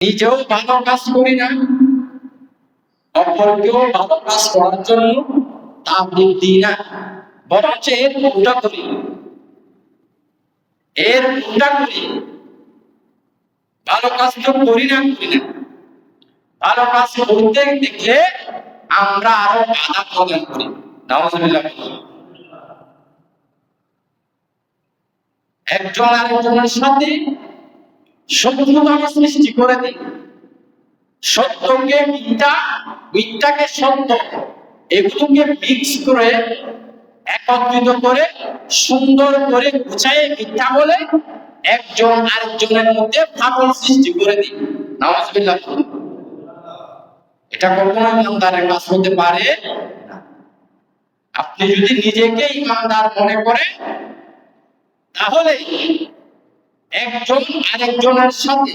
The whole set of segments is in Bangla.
নিজেও ভালো কাজ করি না, অপরকেও ভালো কাজ করার জন্য তাগিদ দিই না, বরঞ্চ এর উল্টা করি। ভালো কাজ তো করি না, ভালো কাজ করতে দেখলে আমরা আরো বাধা প্রদান করি। নাউজুবিল্লাহ। একজন আরেকজনের সাথে শত্রুতা সৃষ্টি করে দিই, সত্যকে মিথ্যা, মিথ্যাকে সত্য, এগুলোকে মিক্স করে একত্রিত করে সুন্দর করে গুছায়ে মিথ্যা বলে একজন আরেকজনের মধ্যে ফাটল সৃষ্টি করে দিই। নাউজুবিল্লাহ। এটা কখনো ইমানদারের কাজ হতে পারে না। আপনি যদি নিজেকে ইমানদার মনে করেন, তাহলে একজন আরেকজনের সাথে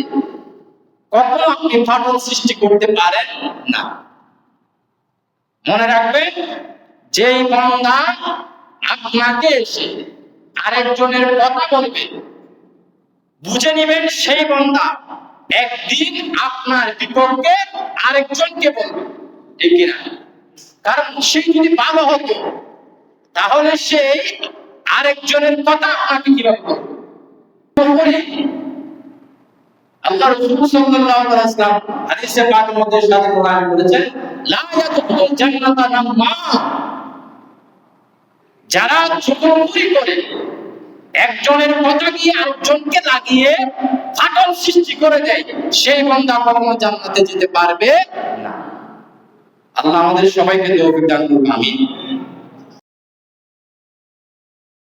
কখনো আপনি ফাটল সৃষ্টি করতে পারেন না। মনে রাখবেন, যেই বান্দা আপনাকে এসে আরেকজনের কথা বলবে, বুঝে নেবেন সেই বান্দা একদিন আপনার বিপক্ষে আরেকজনকে বলবে, ঠিক কিনা? কারণ সে যদি ভালো হতো, তাহলে সেই আরেকজনের কথা আপনাকে কিভাবে বলবে? আল্লাহ রাসূল সাল্লাল্লাহু আলাইহি ওয়াসাল্লাম হাদিসে পাকের মধ্যে সাথে কোরআন বলেছেন, লা ইয়াদখুলুল জান্নাতা নাম্মা, যারা চুগলখড়ি করে একজনের কথা গিয়ে আরেকজনকে লাগিয়ে ফাটল সৃষ্টি করে দেয়, সেই বান্দা কখনো জান্নাতে যেতে পারবে না। আল্লাহ আমাদের সবাইকে তৌফিক দান করুন, আমিন।